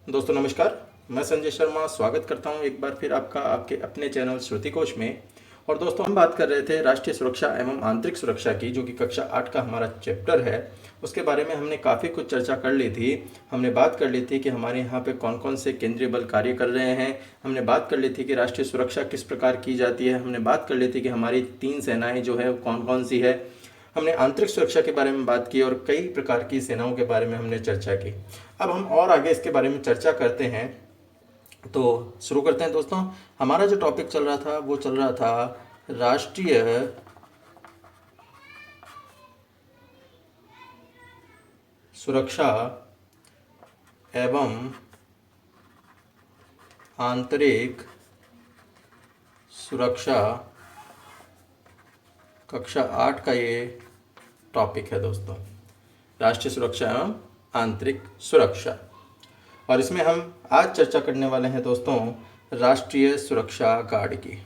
दोस्तों नमस्कार। मैं संजय शर्मा स्वागत करता हूं एक बार फिर आपका आपके अपने चैनल श्रुतिकोश में। और दोस्तों हम बात कर रहे थे राष्ट्रीय सुरक्षा एवं आंतरिक सुरक्षा की, जो कि कक्षा 8 का हमारा चैप्टर है। उसके बारे में हमने काफ़ी कुछ चर्चा कर ली थी। हमने बात कर ली थी कि हमारे यहाँ पे कौन कौन से केंद्रीय बल कार्य कर रहे हैं। हमने बात कर ली थी कि राष्ट्रीय सुरक्षा किस प्रकार की जाती है। हमने बात कर ली थी कि हमारी 3 सेनाएं जो है कौन कौन सी है। हमने आंतरिक सुरक्षा के बारे में बात की और कई प्रकार की सेनाओं के बारे में हमने चर्चा की। अब हम और आगे इसके बारे में चर्चा करते हैं, तो शुरू करते हैं दोस्तों। हमारा जो टॉपिक चल रहा था वो चल रहा था राष्ट्रीय सुरक्षा एवं आंतरिक सुरक्षा, कक्षा 8 का ये टॉपिक है दोस्तों, राष्ट्रीय सुरक्षा एवं आंतरिक सुरक्षा। और इसमें हम आज चर्चा करने वाले हैं दोस्तों राष्ट्रीय सुरक्षा गार्ड की।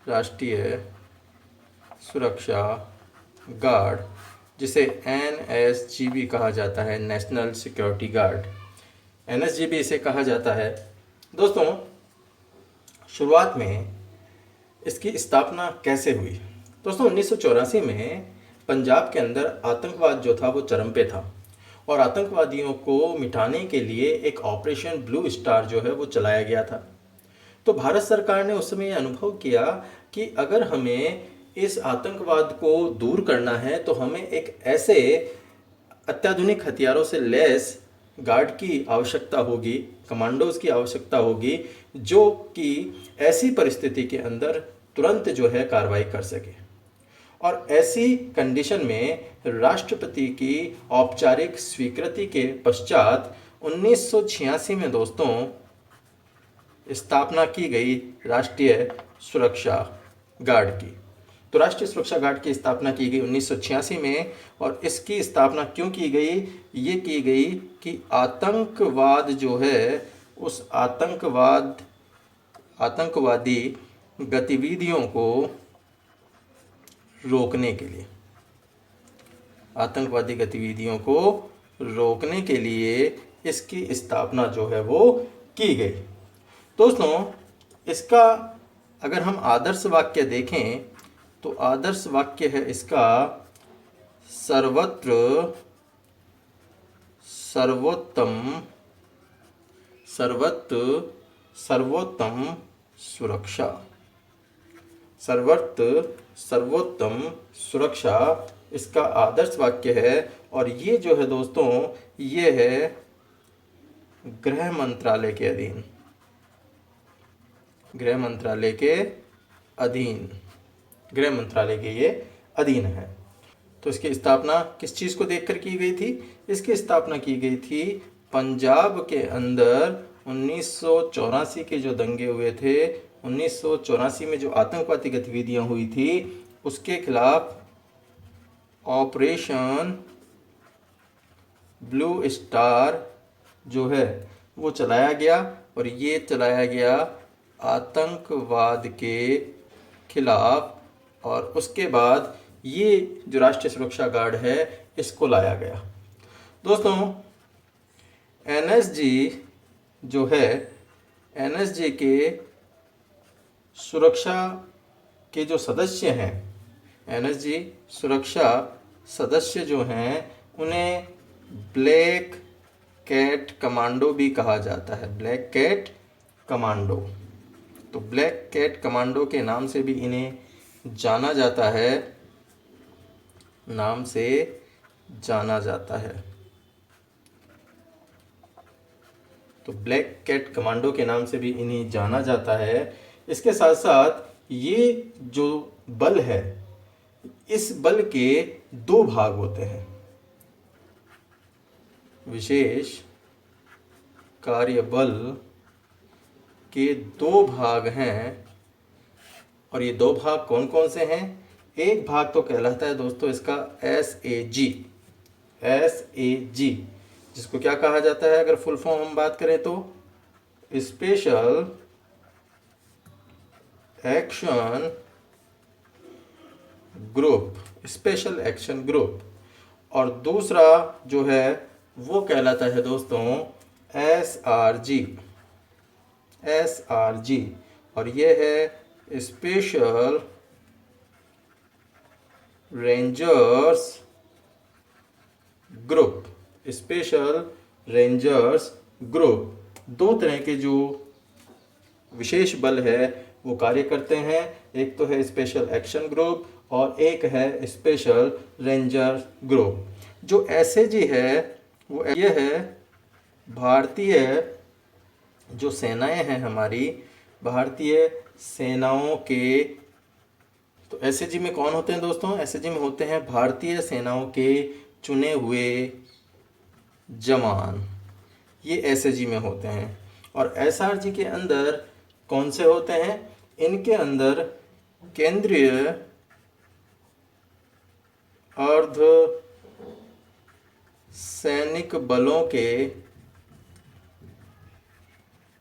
राष्ट्रीय सुरक्षा गार्ड, जिसे NSGB कहा जाता है, नेशनल सिक्योरिटी गार्ड। NSGB इसे कहा जाता है। दोस्तों शुरुआत में इसकी स्थापना कैसे हुई? दोस्तों 1984 में पंजाब के अंदर आतंकवाद जो था वो चरम पे था और आतंकवादियों को मिटाने के लिए एक ऑपरेशन ब्लू स्टार जो है वो चलाया गया था। तो भारत सरकार ने उस समय अनुभव किया कि अगर हमें इस आतंकवाद को दूर करना है तो हमें एक ऐसे अत्याधुनिक हथियारों से लैस गार्ड की आवश्यकता होगी, कमांडोज की आवश्यकता होगी, जो कि ऐसी परिस्थिति के अंदर तुरंत जो है कार्रवाई कर सके। और ऐसी कंडीशन में राष्ट्रपति की औपचारिक स्वीकृति के पश्चात 1986 में दोस्तों स्थापना की गई राष्ट्रीय सुरक्षा गार्ड की। तो राष्ट्रीय सुरक्षा गार्ड की स्थापना की गई 1986 में। और इसकी स्थापना क्यों की गई? ये की गई कि आतंकवाद जो है उस आतंकवादी गतिविधियों को रोकने के लिए, आतंकवादी गतिविधियों को रोकने के लिए इसकी स्थापना जो है वो की गई। दोस्तों इसका अगर हम आदर्श वाक्य देखें तो आदर्श वाक्य है इसका सर्वत्र सर्वोत्तम सुरक्षा। सर्वोत्तम सुरक्षा इसका आदर्श वाक्य है। और ये जो है दोस्तों ये है गृह मंत्रालय के अधीन, गृह मंत्रालय के ये अधीन है। तो इसकी स्थापना किस चीज़ को देखकर की गई थी? इसकी स्थापना की गई थी पंजाब के अंदर 1984 के जो दंगे हुए थे, 1984 में जो आतंकवादी गतिविधियां हुई थी उसके खिलाफ ऑपरेशन ब्लू स्टार जो है वो चलाया गया। और ये चलाया गया आतंकवाद के खिलाफ। और उसके बाद ये जो राष्ट्रीय सुरक्षा गार्ड है इसको लाया गया। दोस्तों NSG जो है, NSG के सुरक्षा के जो सदस्य हैं, NSG सुरक्षा सदस्य जो हैं उन्हें ब्लैक कैट कमांडो भी कहा जाता है, ब्लैक कैट कमांडो। तो ब्लैक कैट कमांडो के नाम से भी इन्हें जाना जाता है, नाम से जाना जाता है। तो ब्लैक कैट कमांडो के नाम से भी इन्हें जाना जाता है। इसके साथ साथ ये जो बल है, इस बल के 2 भाग होते हैं। विशेष कार्य बल के 2 भाग हैं। और ये 2 भाग कौन कौन से हैं? एक भाग तो कहलाता है दोस्तों इसका SAG, जिसको क्या कहा जाता है अगर फुल फॉर्म हम बात करें तो special action group, special action group. और दूसरा जो है वो कहलाता है दोस्तों SRG। SRG। और ये है special rangers group. Special rangers group दो तरह के जो विशेष बल है वो कार्य करते हैं। एक तो है स्पेशल एक्शन ग्रुप और एक है स्पेशल रेंजर ग्रुप। जो SAG है वो ये है भारतीय जो सेनाएं हैं हमारी, भारतीय सेनाओं के। तो SAG में कौन होते हैं दोस्तों? SAG में होते हैं भारतीय सेनाओं के चुने हुए जवान, ये SAG में होते हैं। और SRG के अंदर कौन से होते हैं? इनके अंदर केंद्रीय अर्ध सैनिक बलों के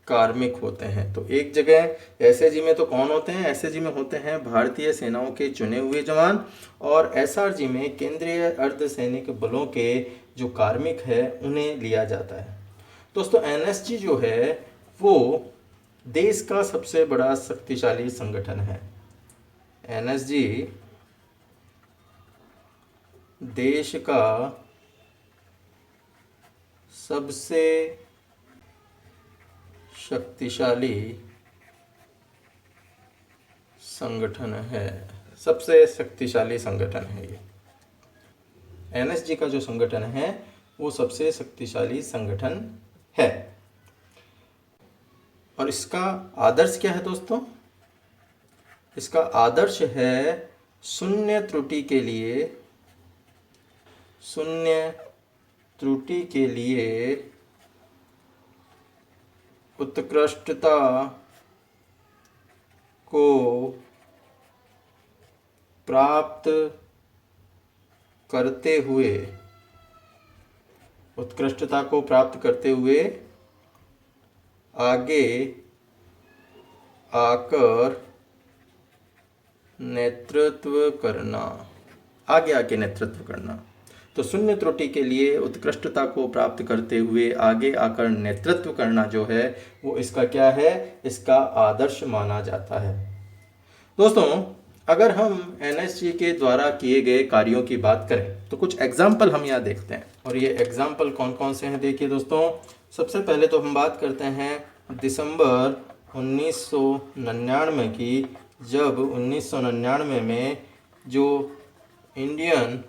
कार्मिक होते हैं। तो एक जगह SAG में तो कौन होते हैं? SAG में होते हैं भारतीय सेनाओं के चुने हुए जवान, और SRG में केंद्रीय अर्धसैनिक बलों के जो कार्मिक है उन्हें लिया जाता है। दोस्तों NSG जो है वो देश का सबसे बड़ा शक्तिशाली संगठन है। NSG देश का सबसे शक्तिशाली संगठन है। सबसे शक्तिशाली संगठन है ये। NSG का जो संगठन है वो सबसे शक्तिशाली संगठन है। और इसका आदर्श क्या है दोस्तों? इसका आदर्श है शून्य त्रुटि के लिए, शून्य त्रुटि के लिए उत्कृष्टता को प्राप्त करते हुए, उत्कृष्टता को प्राप्त करते हुए आगे आकर नेतृत्व करना, आगे आके नेतृत्व करना। तो शून्य त्रुटि के लिए उत्कृष्टता को प्राप्त करते हुए आगे आकर नेतृत्व करना जो है वो इसका क्या है? इसका आदर्श माना जाता है। दोस्तों अगर हम NSG के द्वारा किए गए कार्यों की बात करें तो कुछ एग्जाम्पल हम यहाँ देखते हैं। और ये एग्जाम्पल कौन कौन से हैं देखिए दोस्तों। सबसे पहले तो हम बात करते हैं दिसंबर 1999 की, जब 1999 में जो इंडियन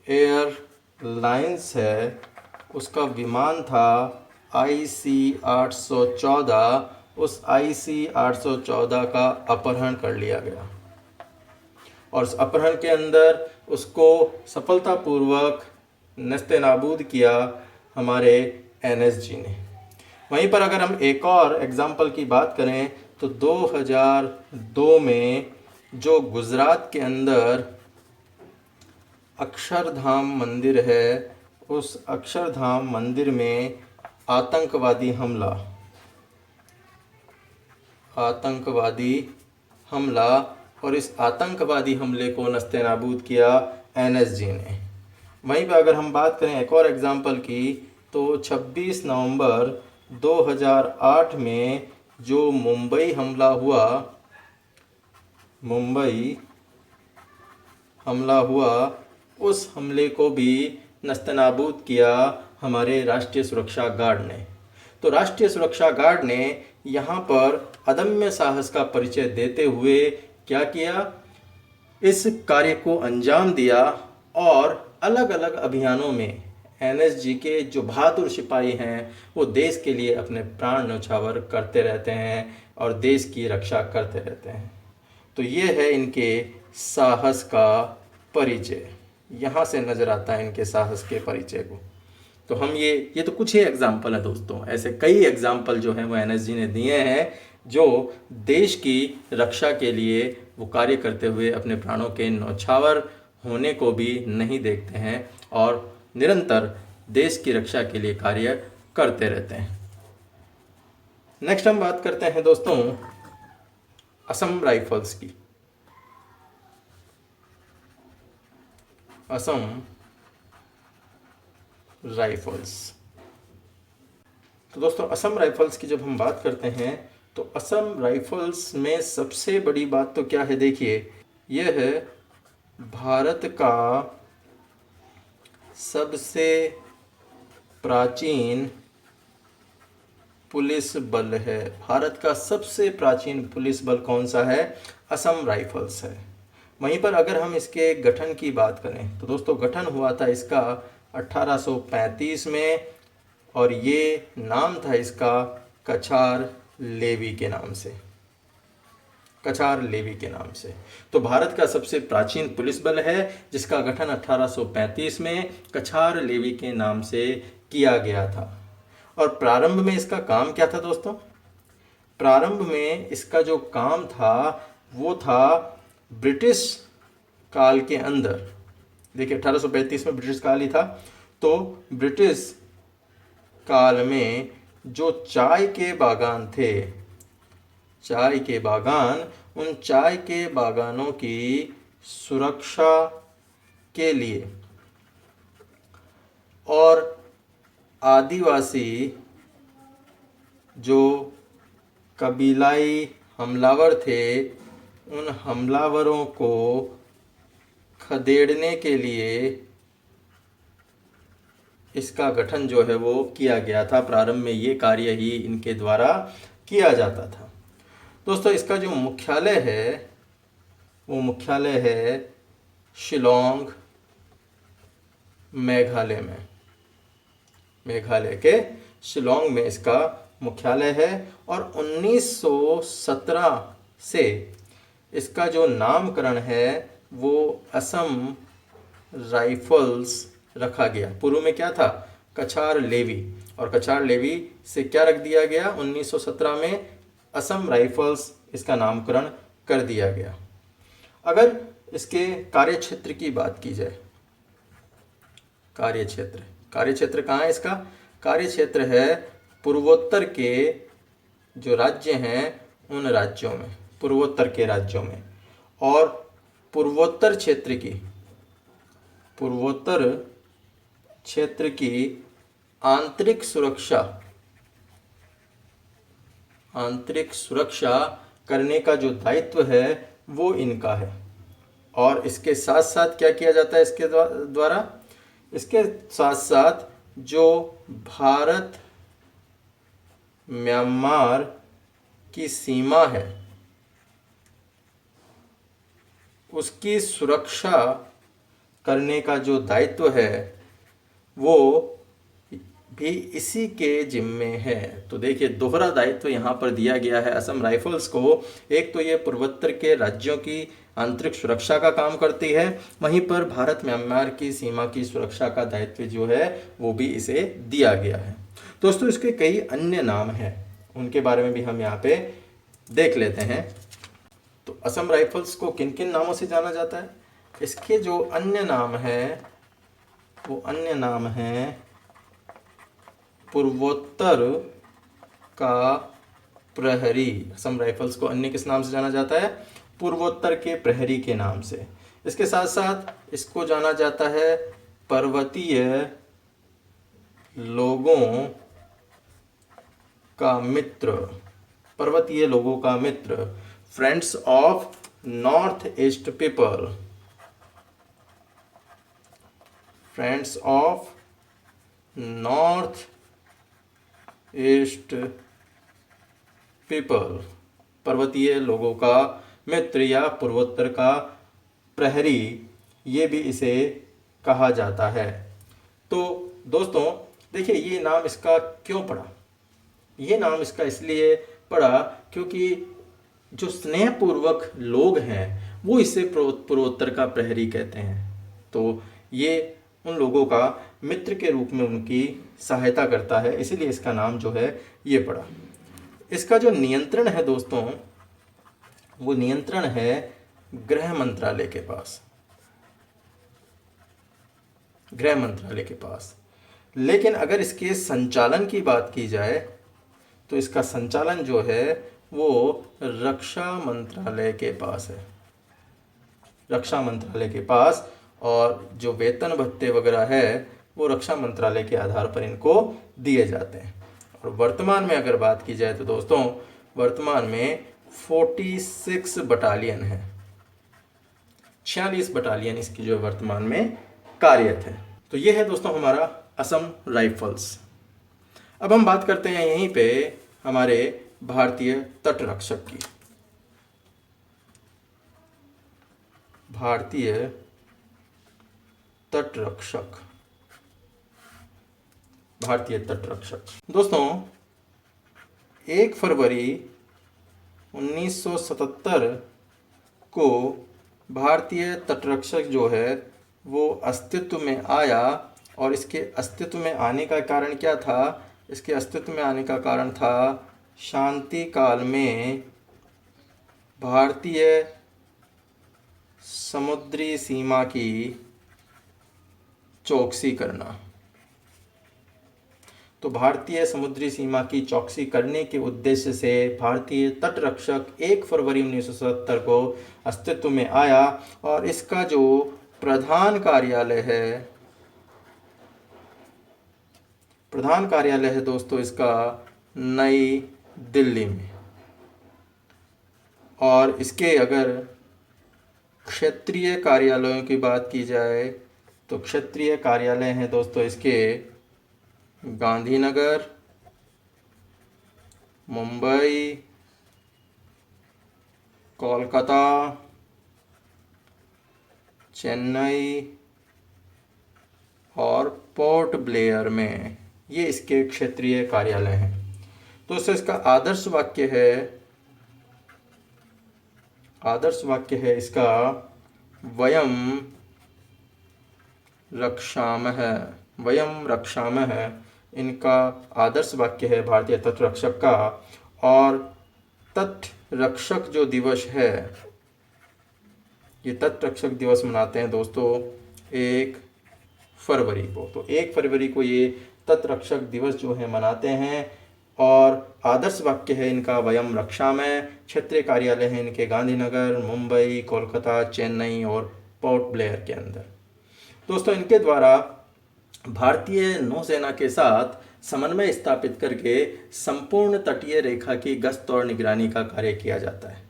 एयरलाइंस है उसका विमान था IC-814, उस IC-814 का अपहरण कर लिया गया और उस अपहरण के अंदर उसको सफलतापूर्वक नस्ते-नाबूद किया हमारे NSG ने। वहीं पर अगर हम एक और एग्जाम्पल की बात करें तो 2002 में जो गुजरात के अंदर अक्षरधाम मंदिर है, उस अक्षरधाम मंदिर में आतंकवादी हमला और इस आतंकवादी हमले को नस्ते-नाबूद किया NSG ने। वहीं पर अगर हम बात करें एक और एग्जाम्पल की तो 26 नवंबर 2008 में जो मुंबई हमला हुआ उस हमले को भी नस्ते-नाबूद किया हमारे राष्ट्रीय सुरक्षा गार्ड ने। तो राष्ट्रीय सुरक्षा गार्ड ने यहाँ पर अदम्य साहस का परिचय देते हुए क्या किया? इस कार्य को अंजाम दिया और अलग अलग अभियानों में NSG के जो बहादुर सिपाही हैं वो देश के लिए अपने प्राण न्यौछावर करते रहते हैं और देश की रक्षा करते रहते हैं। तो ये है इनके साहस का परिचय, यहाँ से नज़र आता है इनके साहस के परिचय को। तो हम ये तो कुछ ही एग्जाम्पल है दोस्तों, ऐसे कई एग्जाम्पल जो हैं वो NSG ने दिए हैं जो देश की रक्षा के लिए वो कार्य करते हुए अपने प्राणों के न्यौछावर होने को भी नहीं देखते हैं और निरंतर देश की रक्षा के लिए कार्य करते रहते हैं। नेक्स्ट हम बात करते हैं दोस्तों असम राइफल्स की। असम राइफल्स। तो दोस्तों असम राइफल्स की जब हम बात करते हैं तो असम राइफल्स में सबसे बड़ी बात तो क्या है, देखिए यह है भारत का सबसे प्राचीन पुलिस बल है। भारत का सबसे प्राचीन पुलिस बल कौन सा है? असम राइफल्स है। वहीं पर अगर हम इसके गठन की बात करें तो दोस्तों गठन हुआ था इसका 1835 में, और ये नाम था इसका कछार लेवी के नाम से। कछार लेवी के नाम से। तो भारत का सबसे प्राचीन पुलिस बल है जिसका गठन 1835 में कछार लेवी के नाम से किया गया था। और प्रारंभ में इसका काम क्या था दोस्तों? प्रारंभ में इसका जो काम था वो था ब्रिटिश काल के अंदर। देखिए 1835 में ब्रिटिश काल ही था, तो ब्रिटिश काल में जो चाय के बागान थे, चाय के बागान, उन चाय के बागानों की सुरक्षा के लिए और आदिवासी जो कबीलाई हमलावर थे उन हमलावरों को खदेड़ने के लिए इसका गठन जो है वो किया गया था। प्रारंभ में ये कार्य ही इनके द्वारा किया जाता था। दोस्तों इसका जो मुख्यालय है वो मुख्यालय है शिलोंग, मेघालय में। मेघालय के शिलोंग में इसका मुख्यालय है। और 1917 से इसका जो नामकरण है वो असम राइफल्स रखा गया। पूर्व में क्या था? कछार लेवी, और कछार लेवी से क्या रख दिया गया? 1917 में असम राइफल्स इसका नामकरण कर दिया गया। अगर इसके कार्यक्षेत्र की बात की जाए, कार्यक्षेत्र कहाँ है इसका? कार्यक्षेत्र है पूर्वोत्तर के जो राज्य हैं उन राज्यों में, पूर्वोत्तर के राज्यों में। और पूर्वोत्तर क्षेत्र की आंतरिक सुरक्षा करने का जो दायित्व है वो इनका है। और इसके साथ साथ क्या किया जाता है इसके द्वारा? इसके साथ साथ जो भारत म्यांमार की सीमा है उसकी सुरक्षा करने का जो दायित्व है वो भी इसी के जिम्मे है। तो देखिए दोहरा दायित्व यहाँ पर दिया गया है असम राइफल्स को। एक तो ये पूर्वोत्तर के राज्यों की आंतरिक सुरक्षा का काम करती है, वहीं पर भारत म्यांमार की सीमा की सुरक्षा का दायित्व जो है वो भी इसे दिया गया है। दोस्तों इसके कई अन्य नाम हैं, उनके बारे में भी हम यहाँ पे देख लेते हैं। तो असम राइफल्स को किन किन नामों से जाना जाता है? इसके जो अन्य नाम हैं वो अन्य नाम हैं पूर्वोत्तर का प्रहरी। असम राइफल्स को अन्य किस नाम से जाना जाता है? पूर्वोत्तर के प्रहरी के नाम से। इसके साथ साथ इसको जाना जाता है पर्वतीय लोगों का मित्र, पर्वतीय लोगों का मित्र, friends of north east people, friends of north east people, पर्वतीय लोगों का मित्र या पूर्वोत्तर का प्रहरी, ये भी इसे कहा जाता है। तो दोस्तों देखिए ये नाम इसका क्यों पड़ा? ये नाम इसका इसलिए पड़ा क्योंकि जो स्नेहपूर्वक लोग हैं वो इसे पूर्वोत्तर का प्रहरी कहते हैं। तो ये उन लोगों का मित्र के रूप में उनकी सहायता करता है, इसीलिए इसका नाम जो है ये पड़ा। इसका जो नियंत्रण है दोस्तों वो नियंत्रण है गृह मंत्रालय के पास, गृह मंत्रालय के पास। लेकिन अगर इसके संचालन की बात की जाए तो इसका संचालन जो है वो रक्षा मंत्रालय के पास है, रक्षा मंत्रालय के पास। और जो वेतन भत्ते वगैरह है वो रक्षा मंत्रालय के आधार पर इनको दिए जाते हैं। और वर्तमान में अगर बात की जाए तो दोस्तों वर्तमान में 46 बटालियन है, 46 बटालियन इसकी जो वर्तमान में कार्यरत है। तो ये है दोस्तों हमारा असम राइफल्स। अब हम बात करते हैं यहीं पे हमारे भारतीय तटरक्षक की। भारतीय तटरक्षक, भारतीय तटरक्षक दोस्तों 1 फरवरी 1977 को भारतीय तटरक्षक जो है वो अस्तित्व में आया। और इसके अस्तित्व में आने का कारण क्या था? इसके अस्तित्व में आने का कारण था शांति काल में भारतीय समुद्री सीमा की चौकसी करना। तो भारतीय समुद्री सीमा की चौकसी करने के उद्देश्य से भारतीय तटरक्षक 1 फरवरी 1977 को अस्तित्व में आया। और इसका जो प्रधान कार्यालय है दोस्तों इसका नई दिल्ली में। और इसके अगर क्षेत्रीय कार्यालयों की बात की जाए तो क्षेत्रीय कार्यालय हैं दोस्तों इसके गांधीनगर, मुंबई, कोलकाता, चेन्नई और पोर्ट ब्लेयर में, ये इसके क्षेत्रीय कार्यालय हैं। तो इसका आदर्श वाक्य है इसका वयम रक्षामः, इनका आदर्श वाक्य है भारतीय तटरक्षक का। और तटरक्षक जो दिवस है, ये तटरक्षक दिवस मनाते हैं दोस्तों 1 फरवरी को। तो 1 फरवरी को ये तटरक्षक दिवस जो है मनाते हैं। और आदर्श वाक्य है इनका वयम रक्षामः। क्षेत्रीय कार्यालय है इनके गांधीनगर, मुंबई, कोलकाता, चेन्नई और पोर्ट ब्लेयर के अंदर। दोस्तों इनके द्वारा भारतीय नौसेना के साथ समन्वय स्थापित करके संपूर्ण तटीय रेखा की गश्त और निगरानी का कार्य किया जाता है।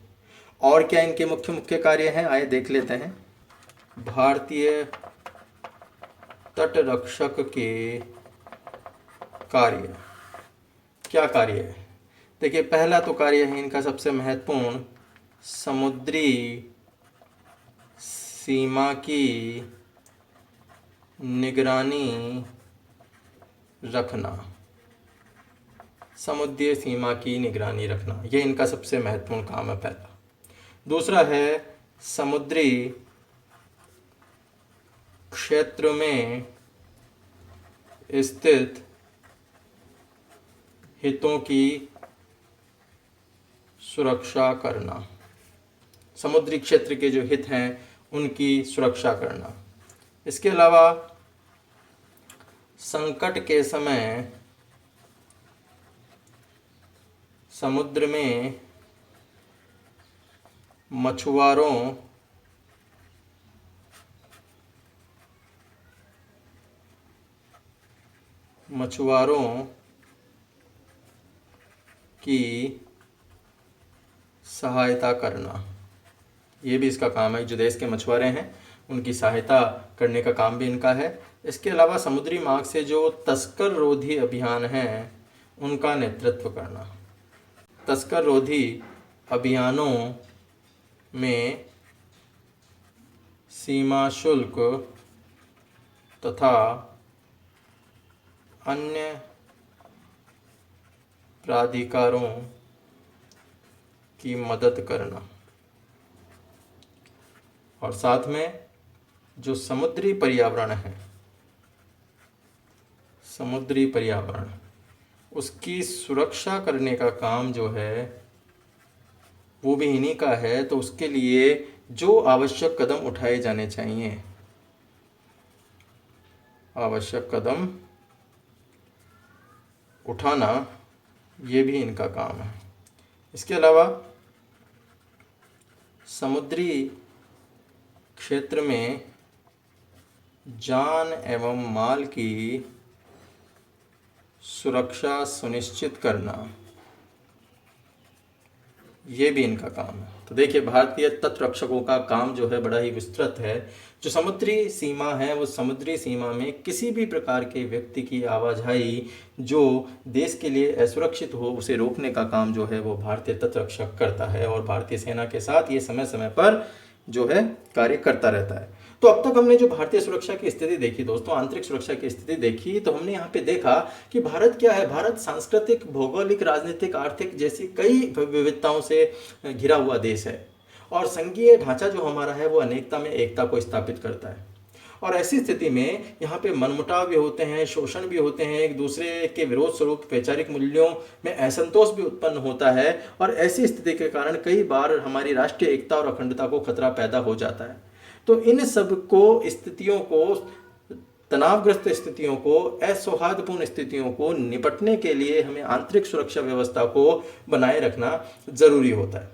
और क्या इनके मुख्य कार्य हैं, आइए देख लेते हैं। भारतीय तटरक्षक के कार्य, क्या कार्य है? देखिए पहला तो कार्य है इनका सबसे महत्वपूर्ण, समुद्री सीमा की निगरानी रखना। समुद्री सीमा की निगरानी रखना, ये इनका सबसे महत्वपूर्ण काम है पहला। दूसरा है समुद्री क्षेत्र में स्थित हितों की सुरक्षा करना। समुद्री क्षेत्र के जो हित हैं उनकी सुरक्षा करना। इसके अलावा संकट के समय समुद्र में मछुआरों की सहायता करना, ये भी इसका काम है। जो देश के मछुआरे हैं उनकी सहायता करने का काम भी इनका है। इसके अलावा समुद्री मार्ग से जो तस्कर रोधी अभियान हैं उनका नेतृत्व करना। तस्कर रोधी अभियानों में सीमा शुल्क तथा अन्य प्राधिकारों की मदद करना। और साथ में जो समुद्री पर्यावरण उसकी सुरक्षा करने का काम जो है वो भी इन्हीं का है। तो उसके लिए जो आवश्यक कदम उठाए जाने चाहिए, आवश्यक कदम उठाना, ये भी इनका काम है। इसके अलावा समुद्री क्षेत्र में जान एवं माल की सुरक्षा सुनिश्चित करना, ये भी इनका काम है। तो देखिए, भारतीय तटरक्षकों का काम जो है बड़ा ही विस्तृत है। जो समुद्री सीमा है, वो समुद्री सीमा में किसी भी प्रकार के व्यक्ति की आवाजाही जो देश के लिए असुरक्षित हो, उसे रोकने का काम जो है वो भारतीय तटरक्षक करता है, और भारतीय सेना के साथ ये समय समय पर जो है कार्य करता रहता है। तो अब तक हमने जो भारतीय सुरक्षा की स्थिति देखी दोस्तों, आंतरिक सुरक्षा की स्थिति देखी, तो हमने यहाँ पे देखा कि भारत क्या है। भारत सांस्कृतिक, भौगोलिक, राजनीतिक, आर्थिक जैसी कई विविधताओं से घिरा हुआ देश है, और संघीय ढांचा जो हमारा है वो अनेकता में एकता को स्थापित करता है। और ऐसी स्थिति में यहाँ पे मनमुटाव भी होते हैं, शोषण भी होते हैं, एक दूसरे के विरोध स्वरूप वैचारिक मूल्यों में असंतोष भी उत्पन्न होता है, और ऐसी स्थिति के कारण कई बार हमारी राष्ट्रीय एकता और अखंडता को खतरा पैदा हो जाता है। तो इन सब को स्थितियों को, तनावग्रस्त स्थितियों को, असौहार्दपूर्ण स्थितियों को निपटने के लिए हमें आंतरिक सुरक्षा व्यवस्था को बनाए रखना जरूरी होता है।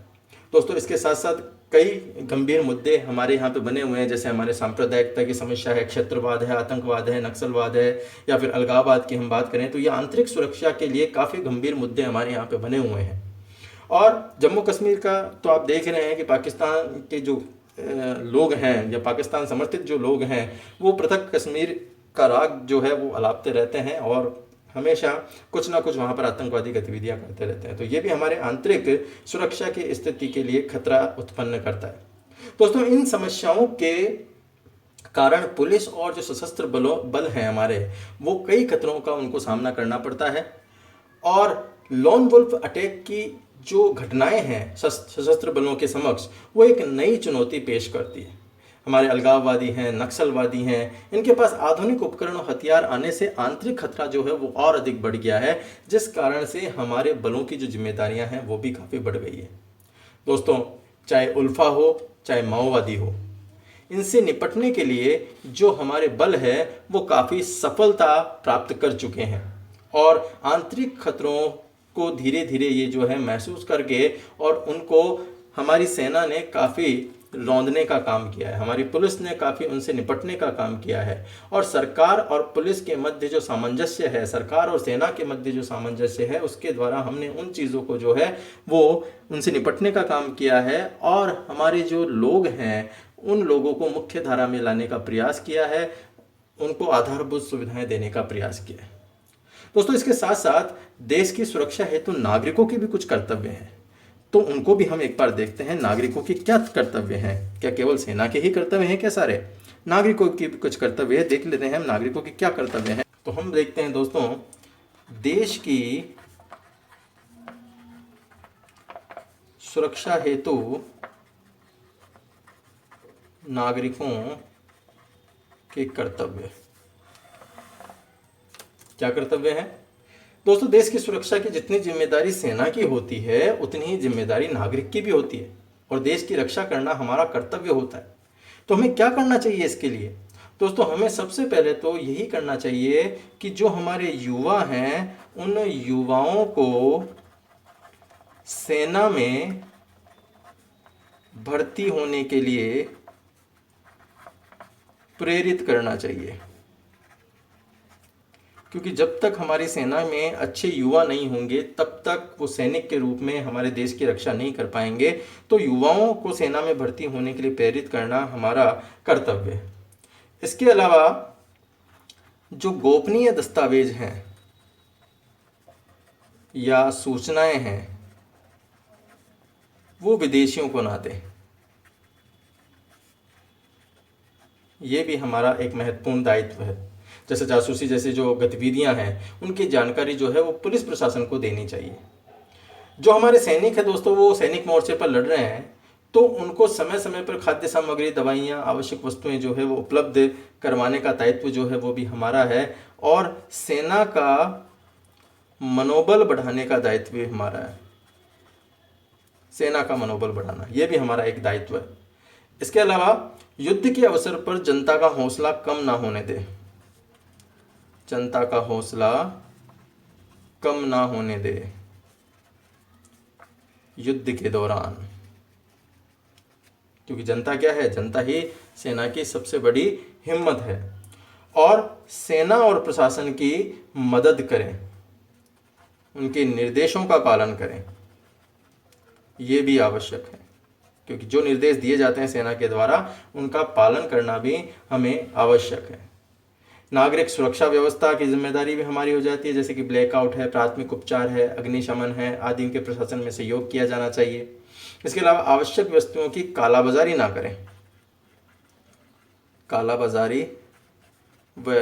दोस्तों, इसके साथ साथ कई गंभीर मुद्दे हमारे यहाँ पे बने हुए हैं, जैसे हमारे सांप्रदायिकता की समस्या है, क्षेत्रवाद है, आतंकवाद है, नक्सलवाद है, या फिर अलगाववाद की हम बात करें तो ये आंतरिक सुरक्षा के लिए काफ़ी गंभीर मुद्दे हमारे यहाँ पे बने हुए हैं। और जम्मू कश्मीर का तो आप देख रहे हैं कि पाकिस्तान के जो लोग हैं, या पाकिस्तान समर्थित जो लोग हैं, वो पृथक कश्मीर का राग जो है वो अलापते रहते हैं, और हमेशा कुछ ना कुछ वहाँ पर आतंकवादी गतिविधियाँ करते रहते हैं। तो ये भी हमारे आंतरिक सुरक्षा की स्थिति के लिए खतरा उत्पन्न करता है। दोस्तों, इन समस्याओं के कारण पुलिस और जो सशस्त्र बल हैं हमारे, वो कई खतरों का उनको सामना करना पड़ता है। और लॉन वुल्फ अटैक की जो घटनाएं हैं सशस्त्र बलों के समक्ष, वो एक नई चुनौती पेश करती है। हमारे अलगाववादी हैं, नक्सलवादी हैं, इनके पास आधुनिक उपकरण और हथियार आने से आंतरिक खतरा जो है वो और अधिक बढ़ गया है, जिस कारण से हमारे बलों की जो जिम्मेदारियां हैं वो भी काफ़ी बढ़ गई है। दोस्तों, चाहे उल्फा हो, चाहे माओवादी हो, इनसे निपटने के लिए जो हमारे बल है वो काफ़ी सफलता प्राप्त कर चुके हैं, और आंतरिक खतरों को धीरे धीरे ये जो है महसूस करके, और उनको हमारी सेना ने काफ़ी रौंदने का काम किया है, हमारी पुलिस ने काफ़ी उनसे निपटने का काम किया है। और सरकार और पुलिस के मध्य जो सामंजस्य है, सरकार और सेना के मध्य जो सामंजस्य है, उसके द्वारा हमने उन चीज़ों को जो है वो उनसे निपटने का काम किया है, और हमारे जो लोग हैं उन लोगों को मुख्य धारा में लाने का प्रयास किया है, उनको आधारभूत सुविधाएं देने का प्रयास किया है। दोस्तों, इसके साथ साथ देश की सुरक्षा हेतु नागरिकों के भी कुछ कर्तव्य हैं, तो उनको भी हम एक बार देखते हैं। नागरिकों के क्या कर्तव्य हैं? क्या केवल सेना के ही कर्तव्य हैं क्या? सारे नागरिकों की भी कुछ कर्तव्य है, देख लेते हैं हम नागरिकों के क्या कर्तव्य हैं। तो हम देखते हैं दोस्तों, देश की सुरक्षा हेतु नागरिकों के कर्तव्य क्या कर्तव्य है? दोस्तों, देश की सुरक्षा की जितनी जिम्मेदारी सेना की होती है, उतनी ही जिम्मेदारी नागरिक की भी होती है, और देश की रक्षा करना हमारा कर्तव्य होता है। तो हमें क्या करना चाहिए इसके लिए? दोस्तों, हमें सबसे पहले तो यही करना चाहिए कि जो हमारे युवा हैं, उन युवाओं को सेना में भर्ती होने के लिए प्रेरित करना चाहिए, क्योंकि जब तक हमारी सेना में अच्छे युवा नहीं होंगे, तब तक वो सैनिक के रूप में हमारे देश की रक्षा नहीं कर पाएंगे। तो युवाओं को सेना में भर्ती होने के लिए प्रेरित करना हमारा कर्तव्य है। इसके अलावा जो गोपनीय दस्तावेज हैं या सूचनाएं हैं, वो विदेशियों को ना दें। ये भी हमारा एक महत्वपूर्ण दायित्व है। जैसे जासूसी जैसे जो गतिविधियां हैं, उनकी जानकारी जो है वो पुलिस प्रशासन को देनी चाहिए। जो हमारे सैनिक हैं दोस्तों, वो सैनिक मोर्चे पर लड़ रहे हैं, तो उनको समय समय पर खाद्य सामग्री, दवाइयाँ, आवश्यक वस्तुएं जो है वो उपलब्ध करवाने का दायित्व जो है वो भी हमारा है, और सेना का मनोबल बढ़ाने का दायित्व भी हमारा है। सेना का मनोबल बढ़ाना ये भी हमारा एक दायित्व है। इसके अलावा युद्ध के अवसर पर जनता का हौसला कम ना होने दे। जनता का हौसला कम ना होने दे युद्ध के दौरान, क्योंकि जनता क्या है? जनता ही सेना की सबसे बड़ी हिम्मत है। और सेना और प्रशासन की मदद करें, उनके निर्देशों का पालन करें। ये भी आवश्यक है, क्योंकि जो निर्देश दिए जाते हैं सेना के द्वारा उनका पालन करना भी हमें आवश्यक है। नागरिक सुरक्षा व्यवस्था की जिम्मेदारी भी हमारी हो जाती है, जैसे कि ब्लैकआउट है, प्राथमिक उपचार है, अग्निशमन है आदि के प्रशासन में सहयोग किया जाना चाहिए। इसके अलावा आवश्यक वस्तुओं की कालाबाजारी ना करें, कालाबाजारी व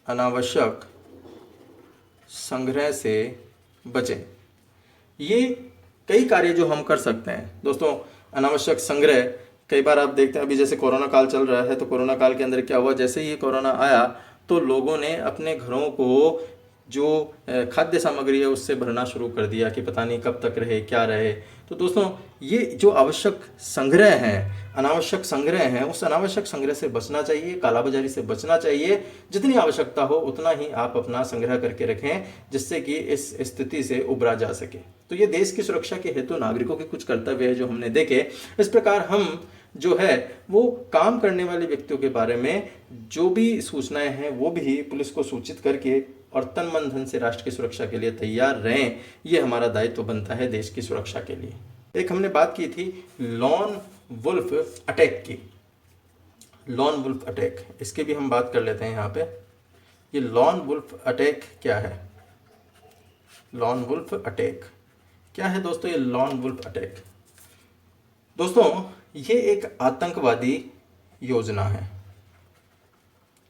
अनावश्यक संग्रह से बचें। ये कई कार्य जो हम कर सकते हैं दोस्तों। अनावश्यक संग्रह, कई बार आप देखते हैं अभी जैसे कोरोना काल चल रहा है, तो कोरोना काल के अंदर क्या हुआ, जैसे ही कोरोना आया तो लोगों ने अपने घरों को जो खाद्य सामग्री है उससे भरना शुरू कर दिया कि पता नहीं कब तक रहे, क्या रहे। तो दोस्तों ये जो आवश्यक संग्रह हैं, अनावश्यक संग्रह हैं, उस अनावश्यक संग्रह से बचना चाहिए, कालाबाजारी से बचना चाहिए। जितनी आवश्यकता हो उतना ही आप अपना संग्रह करके रखें, जिससे कि इस स्थिति से उबरा जा सके। तो ये देश की सुरक्षा के हेतु नागरिकों के कुछ कर्तव्य है जो हमने देखे। इस प्रकार हम जो है वो काम करने वाले व्यक्तियों के बारे में जो भी सूचनाएं हैं वो भी पुलिस को सूचित करके और तन मन धन से राष्ट्र की सुरक्षा के लिए तैयार रहें। ये हमारा दायित्व बनता है देश की सुरक्षा के लिए। एक हमने बात की थी लॉन वुल्फ अटैक की। लॉन वुल्फ अटैक, इसके भी हम बात कर लेते हैं यहाँ पे। ये लॉन वुल्फ अटैक क्या है? लॉन वुल्फ अटैक क्या है दोस्तों? ये लॉन वुल्फ अटैक दोस्तों ये एक आतंकवादी योजना है,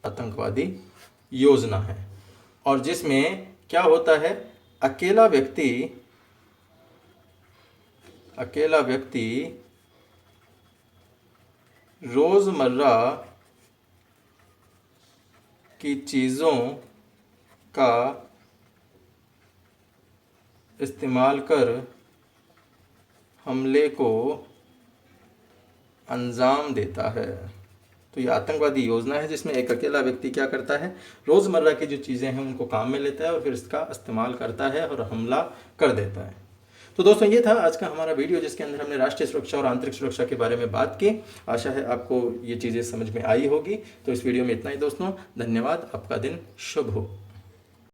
आतंकवादी योजना है। और जिसमें क्या होता है, अकेला व्यक्ति रोजमर्रा की चीजों का इस्तेमाल कर हमले को अंजाम देता है। तो ये आतंकवादी योजना है जिसमें एक अकेला व्यक्ति क्या करता है, रोजमर्रा की जो चीजें हैं उनको काम में लेता है और फिर इसका इस्तेमाल करता है और हमला कर देता है। तो दोस्तों ये था आज का हमारा वीडियो, जिसके अंदर हमने राष्ट्रीय सुरक्षा और आंतरिक सुरक्षा के बारे में बात की। आशा है आपको ये चीजें समझ में आई होगी। तो इस वीडियो में इतना ही दोस्तों, धन्यवाद। आपका दिन शुभ हो।